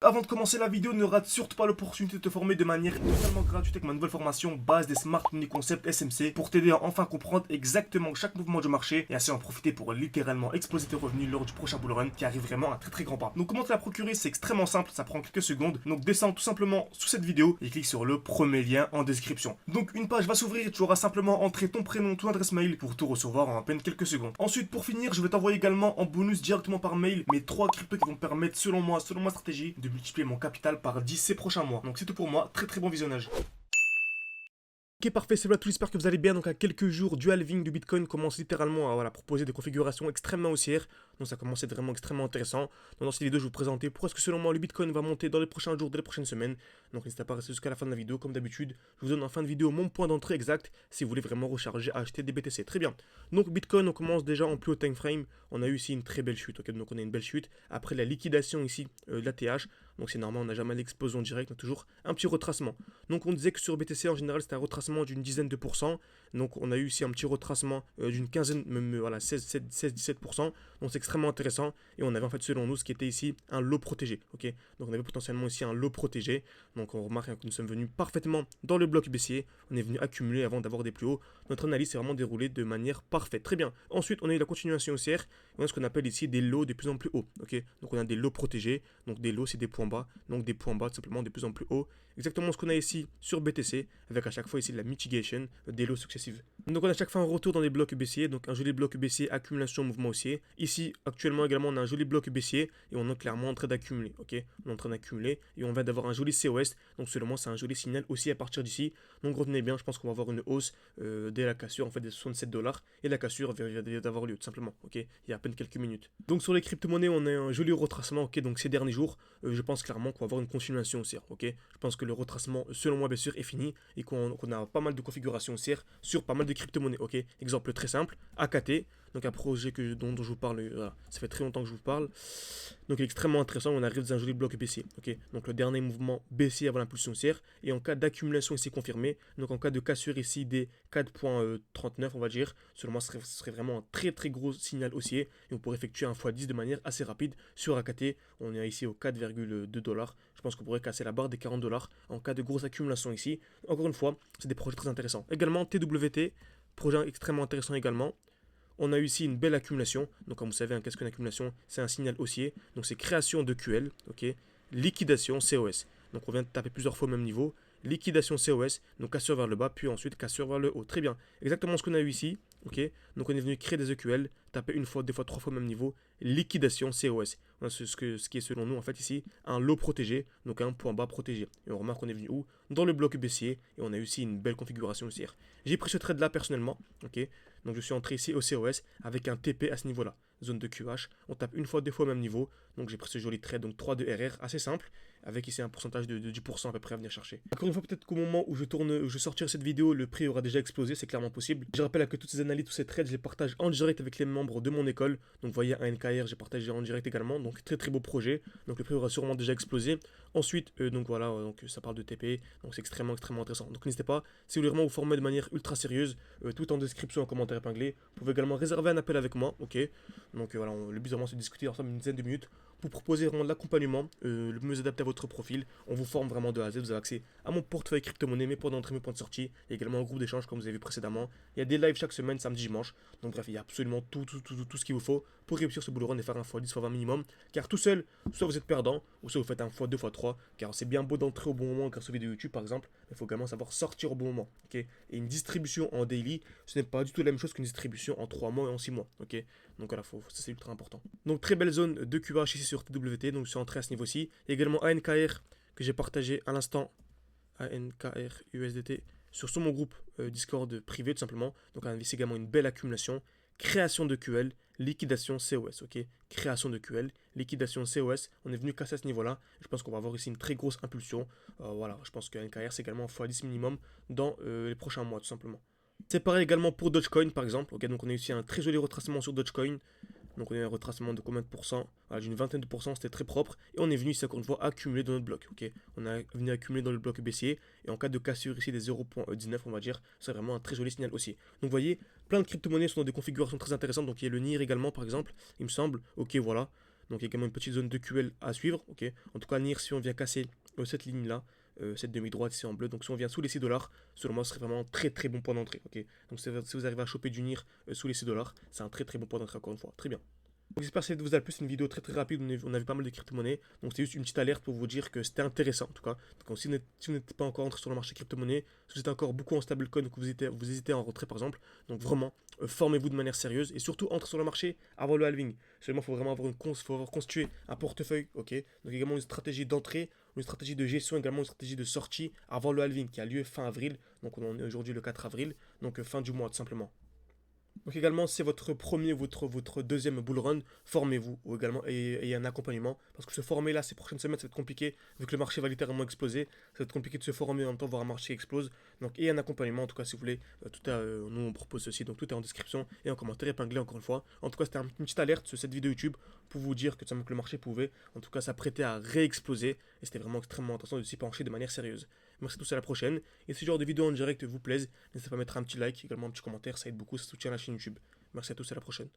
avant de commencer la vidéo, ne rate surtout pas l'opportunité de te former de manière totalement gratuite avec ma nouvelle formation base des Smart Money Concept SMC pour t'aider à enfin comprendre exactement chaque mouvement du marché et ainsi en profiter pour littéralement exploser tes revenus lors du prochain bull run qui arrive vraiment à très grand pas. Donc comment te la procurer, c'est extrêmement simple, ça prend quelques secondes. Donc descends tout simplement sous cette vidéo et clique sur le premier lien en description. Donc une page va s'ouvrir et tu auras simplement entré ton prénom, ton adresse mail pour tout recevoir en à peine quelques secondes. Ensuite, pour finir, je vais t'envoyer également en bonus directement par mail mes 3 cryptos qui vont me permettre selon moi, selon ma stratégie, de multiplier mon capital par 10 ces prochains mois. Donc c'est tout pour moi, très bon visionnage. Ok, parfait, c'est là tout, j'espère que vous allez bien. Donc à quelques jours du halving du Bitcoin commence littéralement à proposer des configurations extrêmement haussières. Donc ça commence à être vraiment extrêmement intéressant. Donc dans cette vidéo je vais vous présenter pourquoi est-ce que selon moi le Bitcoin va monter dans les prochains jours, dans les prochaines semaines. Donc n'hésitez pas à rester jusqu'à la fin de la vidéo comme d'habitude. Je vous donne en fin de vidéo mon point d'entrée exact si vous voulez vraiment recharger, acheter des BTC. Très bien. Donc Bitcoin, on commence déjà en plus haut time frame. On a eu ici une très belle chute. Ok, donc on a une belle chute. Après la liquidation ici de la TH. Donc c'est normal, on n'a jamais l'explosion directe, on a toujours un petit retracement. Donc on disait que sur BTC en général c'était un retracement d'une dizaine de pourcents. Donc on a eu ici un petit retracement d'une quinzaine, même voilà, 16-17%. Donc c'est extrêmement intéressant. Et on avait en fait selon nous ce qui était ici un lot protégé. Ok, donc on avait potentiellement ici un lot protégé. Donc on remarque que nous sommes venus parfaitement dans le bloc baissier. On est venu accumuler avant d'avoir des plus hauts. Notre analyse s'est vraiment déroulée de manière parfaite. Très bien. Ensuite on a eu la continuation haussière. On a ce qu'on appelle ici des lots de plus en plus hauts. Ok, donc on a des lots protégés. Donc des lots c'est des points bas, donc des points bas tout simplement de plus en plus haut. Exactement ce qu'on a ici sur BTC, avec à chaque fois ici de la mitigation, des lots successifs. Donc on a à chaque fois un retour dans les blocs baissiers, donc un joli bloc baissier, accumulation, mouvement haussier. Ici actuellement également on a un joli bloc baissier et on est clairement en train d'accumuler, ok. On est en train d'accumuler et on vient d'avoir un joli COS, donc selon moi c'est un joli signal aussi à partir d'ici. Donc retenez bien, je pense qu'on va avoir une hausse dès la cassure en fait des 67$ et la cassure vient d'avoir lieu tout simplement, ok. Il y a à peine quelques minutes. Donc sur les crypto-monnaies on a un joli retracement, ok. Donc ces derniers jours, je pense clairement qu'on va avoir une continuation haussière, ok. Je pense que le retracement, selon moi bien sûr, est fini et qu'on a pas mal de configurations haussières sur pas mal de crypto-monnaies, ok. Exemple très simple, AKT, donc un projet dont je vous parle, voilà, ça fait très longtemps que je vous parle. Donc il est extrêmement intéressant, on arrive dans un joli bloc baissier, ok. Donc le dernier mouvement baissier avant l'impulsion haussière et en cas d'accumulation ici confirmée, donc en cas de cassure ici des 4.39 on va dire, selon moi ce serait vraiment un très gros signal haussier et on pourrait effectuer un x10 de manière assez rapide sur AKT. On est ici au 4,2$. Je pense qu'on pourrait casser la barre des 40$ en cas de grosse accumulation ici. Encore une fois, c'est des projets très intéressants. Également TWT, projet extrêmement intéressant également. On a eu ici une belle accumulation. Donc comme vous savez, qu'est-ce qu'une accumulation? C'est un signal haussier. Donc c'est création de QL, ok. Liquidation COS. Donc on vient de taper plusieurs fois au même niveau. Liquidation COS, donc cassure vers le bas, puis ensuite cassure vers le haut. Très bien. Exactement ce qu'on a eu ici. Ok. Donc on est venu créer des EQL, taper une fois, deux fois, trois fois au même niveau. Liquidation COS. Voilà ce qui est selon nous en fait ici un lot protégé, donc un point bas protégé. Et on remarque qu'on est venu où? Dans le bloc baissier. Et on a eu ici une belle configuration haussière. J'ai pris ce trade là personnellement. Ok. Donc je suis entré ici au COS avec un TP à ce niveau là. Zone de QH. On tape une fois, deux fois au même niveau. Donc j'ai pris ce joli trade, donc 3 de RR, assez simple. Avec ici un pourcentage de 10% à peu près à venir chercher. Encore une fois, peut-être qu'au moment où je sortirai cette vidéo, le prix aura déjà explosé, c'est clairement possible. Je rappelle que toutes ces analyses, tous ces trades, je les partage en direct avec les membres de mon école. Donc vous voyez, un NKR, j'ai partagé en direct également. Donc très beau projet. Donc le prix aura sûrement déjà explosé. Ensuite, donc voilà, donc ça parle de TP. Donc c'est extrêmement intéressant. Donc n'hésitez pas, si vous voulez vraiment vous former de manière ultra sérieuse, tout en description, en commentaire épinglé. Vous pouvez également réserver un appel avec moi, ok. Donc voilà, le but vraiment c'est de discuter ensemble une dizaine de minutes pour proposer vraiment l'accompagnement le mieux adapté à votre profil. On vous forme vraiment de A à Z, vous avez accès à mon portefeuille crypto-monnaie, mes points d'entrée, mes points de sortie, et également un groupe d'échange comme vous avez vu précédemment. Il y a des lives chaque semaine, samedi, dimanche. Donc bref, il y a absolument tout ce qu'il vous faut pour réussir ce bull run et faire un x10, x20 minimum. Car tout seul, soit vous êtes perdant, ou soit vous faites un x2, x3. Car c'est bien beau d'entrer au bon moment grâce aux vidéos YouTube par exemple, mais il faut également savoir sortir au bon moment. Ok. Et une distribution en daily, ce n'est pas du tout la même chose qu'une distribution en 3 mois et en 6 mois. Ok. Donc voilà, ça c'est ultra important. Donc très belle zone de QH ici sur TWT, donc je suis entré à ce niveau-ci. Également ANKR que j'ai partagé à l'instant, ANKR USDT, sur mon groupe Discord privé tout simplement. Donc on a investi également une belle accumulation, création de QL, liquidation COS, ok. Création de QL, liquidation COS, on est venu casser à ce niveau-là. Je pense qu'on va avoir ici une très grosse impulsion. Voilà, je pense que NKR c'est également x10 minimum dans les prochains mois tout simplement. C'est pareil également pour Dogecoin par exemple, ok. Donc on a ici un très joli retracement sur Dogecoin. Donc on a eu un retracement de combien de pourcents? Voilà, d'une vingtaine de pourcents, c'était très propre. Et on est venu ici encore une fois accumuler dans notre bloc. Ok, on a venu accumuler dans le bloc baissier. Et en cas de cassure ici des 0.19, on va dire, c'est vraiment un très joli signal aussi. Donc vous voyez, plein de crypto-monnaies sont dans des configurations très intéressantes. Donc il y a le NIR également par exemple, il me semble. Ok, voilà. Donc également une petite zone de QL à suivre, ok. En tout cas, NIR, si on vient casser cette ligne-là, cette demi-droite ici en bleu, donc si on vient sous les 6 dollars, selon moi, ce serait vraiment très très bon point d'entrée, ok. Donc si vous arrivez à choper du NIR sous les 6 dollars, c'est un très très bon point d'entrée encore une fois, très bien. Donc j'espère que ça vous a plu, c'est une vidéo très très rapide, on a vu pas mal de crypto-monnaies, donc c'est juste une petite alerte pour vous dire que c'était intéressant en tout cas. Donc si vous n'êtes pas encore entré sur le marché crypto-monnaie, si vous êtes encore beaucoup en stablecoin, donc vous hésitez à en rentrer par exemple, donc vraiment formez-vous de manière sérieuse et surtout entrez sur le marché avant le halving. Seulement il faut vraiment avoir constitué un portefeuille, ok. Donc également une stratégie d'entrée, une stratégie de gestion, également une stratégie de sortie avant le halving qui a lieu fin avril, donc on est aujourd'hui le 4 avril, donc fin du mois tout simplement. Donc également, c'est votre premier, votre deuxième bull run, formez-vous ou également et un accompagnement. Parce que se former là, ces prochaines semaines, ça va être compliqué, vu que le marché va littéralement exploser. Ça va être compliqué de se former en même temps, voir un marché qui explose. Donc, et un accompagnement, en tout cas, si vous voulez, nous on propose ceci. Donc tout est en description et en commentaire épinglé encore une fois. En tout cas, c'était une petite alerte sur cette vidéo YouTube pour vous dire que le marché pouvait, en tout cas, s'apprêter à réexploser. Et c'était vraiment extrêmement intéressant de s'y pencher de manière sérieuse. Merci à tous, à la prochaine. Et si ce genre de vidéo en direct vous plaise, n'hésitez pas à mettre un petit like, également un petit commentaire, ça aide beaucoup, ça soutient la chaîne YouTube. Merci à tous, à la prochaine.